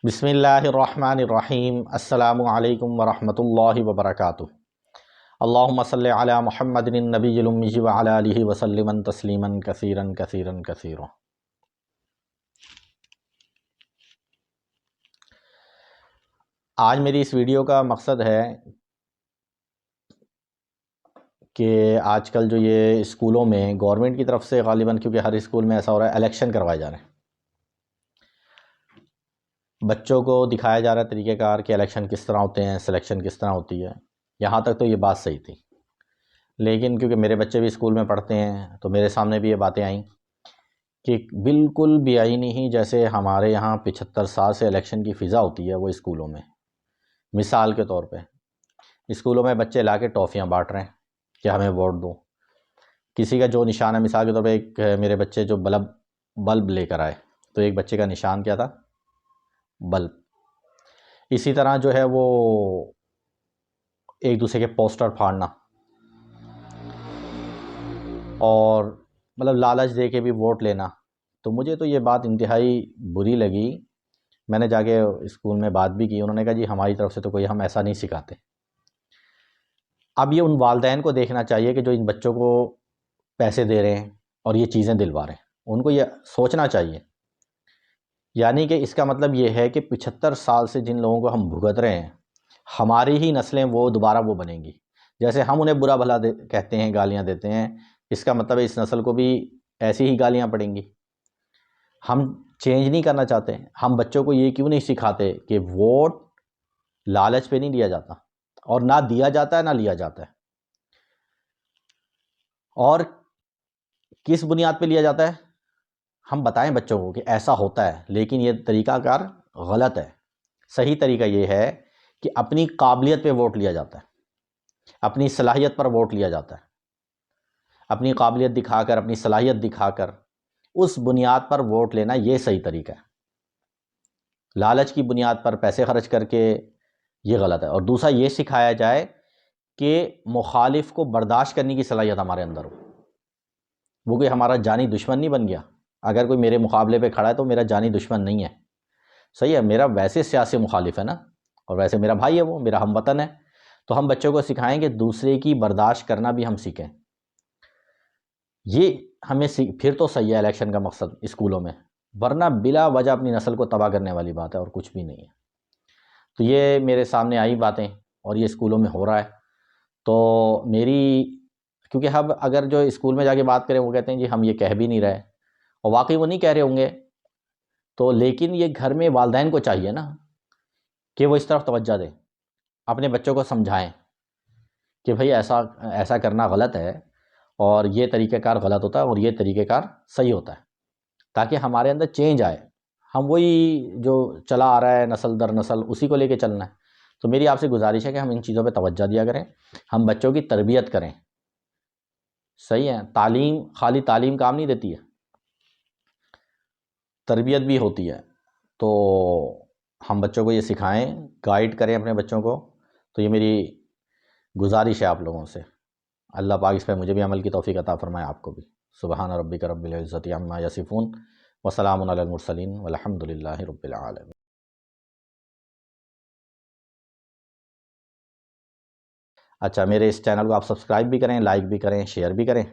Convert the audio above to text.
بسم اللہ الرحمن الرحیم۔ السلام علیکم ورحمۃ اللہ وبرکاتہ۔ اللہم صلی علی محمد النبی الامی وعلی آلہ وسلم تسلیما کثیرا کثیرا کثیرا۔ آج میری اس ویڈیو کا مقصد ہے کہ آج کل جو یہ اسکولوں میں گورنمنٹ کی طرف سے غالباً، کیونکہ ہر اسکول میں ایسا ہو رہا ہے، الیکشن کروائے جا رہے ہیں، بچوں کو دکھایا جا رہا ہے طریقہ کار کہ الیکشن کس طرح ہوتے ہیں، سلیکشن کس طرح ہوتی ہے۔ یہاں تک تو یہ بات صحیح تھی، لیکن کیونکہ میرے بچے بھی اسکول میں پڑھتے ہیں تو میرے سامنے بھی یہ باتیں آئیں کہ بالکل بھی آئی نہیں جیسے ہمارے یہاں 75 سال سے الیکشن کی فضا ہوتی ہے وہ اسکولوں میں۔ مثال کے طور پہ اسکولوں میں بچے لا کے ٹافیاں بانٹ رہے ہیں کہ ہمیں ووٹ دو۔ کسی کا جو نشان ہے، مثال کے طور پہ ایک میرے بچے جو بلب لے کر آئے، تو ایک بچے کا نشان کیا تھا؟ بلب۔ اسی طرح جو ہے وہ ایک دوسرے کے پوسٹر پھاڑنا اور مطلب لالچ دے کے بھی ووٹ لینا، تو مجھے تو یہ بات انتہائی بری لگی۔ میں نے جا کے اسکول میں بات بھی کی، انہوں نے کہا جی ہماری طرف سے تو کوئی ہم ایسا نہیں سکھاتے۔ اب یہ ان والدین کو دیکھنا چاہیے کہ جو ان بچوں کو پیسے دے رہے ہیں اور یہ چیزیں دلوا رہے ہیں، ان کو یہ سوچنا چاہیے، یعنی کہ اس کا مطلب یہ ہے کہ 75 سال سے جن لوگوں کو ہم بھگت رہے ہیں، ہماری ہی نسلیں وہ دوبارہ وہ بنیں گی۔ جیسے ہم انہیں برا بھلا کہتے ہیں، گالیاں دیتے ہیں، اس کا مطلب ہے اس نسل کو بھی ایسی ہی گالیاں پڑیں گی۔ ہم چینج نہیں کرنا چاہتے، ہم بچوں کو یہ کیوں نہیں سکھاتے کہ ووٹ لالچ پہ نہیں دیا جاتا، اور نہ دیا جاتا ہے نہ لیا جاتا ہے، اور کس بنیاد پہ لیا جاتا ہے ہم بتائیں بچوں کو کہ ایسا ہوتا ہے، لیکن یہ طریقہ کار غلط ہے۔ صحیح طریقہ یہ ہے کہ اپنی قابلیت پہ ووٹ لیا جاتا ہے، اپنی صلاحیت پر ووٹ لیا جاتا ہے، اپنی قابلیت دکھا کر، اپنی صلاحیت دکھا کر اس بنیاد پر ووٹ لینا، یہ صحیح طریقہ ہے۔ لالچ کی بنیاد پر پیسے خرچ کر کے یہ غلط ہے۔ اور دوسرا یہ سکھایا جائے کہ مخالف کو برداشت کرنے کی صلاحیت ہمارے اندر ہو، وہ کوئی ہمارا جانی دشمن نہیں بن گیا۔ اگر کوئی میرے مقابلے پہ کھڑا ہے تو میرا جانی دشمن نہیں ہے، صحیح ہے، میرا ویسے سیاسی مخالف ہے نا، اور ویسے میرا بھائی ہے، وہ میرا ہم وطن ہے۔ تو ہم بچوں کو سکھائیں کہ دوسرے کی برداشت کرنا بھی ہم سیکھیں۔ یہ ہمیں پھر تو صحیح ہے الیکشن کا مقصد اسکولوں میں، ورنہ بلا وجہ اپنی نسل کو تباہ کرنے والی بات ہے اور کچھ بھی نہیں ہے۔ تو یہ میرے سامنے آئی باتیں اور یہ اسکولوں میں ہو رہا ہے۔ تو میری، کیونکہ اب اگر جو اسکول میں جا کے بات کریں وہ کہتے ہیں جی ہم یہ کہہ بھی نہیں رہے، اور واقعی وہ نہیں کہہ رہے ہوں گے، تو لیکن یہ گھر میں والدین کو چاہیے نا کہ وہ اس طرف توجہ دیں، اپنے بچوں کو سمجھائیں کہ بھئی ایسا کرنا غلط ہے، اور یہ طریقہ کار غلط ہوتا ہے اور یہ طریقہ کار صحیح ہوتا ہے، تاکہ ہمارے اندر چینج آئے۔ ہم وہی جو چلا آ رہا ہے نسل در نسل، اسی کو لے کے چلنا ہے۔ تو میری آپ سے گزارش ہے کہ ہم ان چیزوں پہ توجہ دیا کریں، ہم بچوں کی تربیت کریں۔ صحیح ہے، تعلیم خالی تعلیم کام نہیں دیتی ہے، تربیت بھی ہوتی ہے۔ تو ہم بچوں کو یہ سکھائیں، گائیڈ کریں اپنے بچوں کو۔ تو یہ میری گزارش ہے آپ لوگوں سے۔ اللہ پاک اس پہ مجھے بھی عمل کی توفیق عطا فرمائے، آپ کو بھی۔ سبحان ربک رب العزت عما یصفون وسلام علی المرسلین والحمد للہ رب العالمین۔ اچھا، میرے اس چینل کو آپ سبسکرائب بھی کریں، لائک بھی کریں، شیئر بھی کریں۔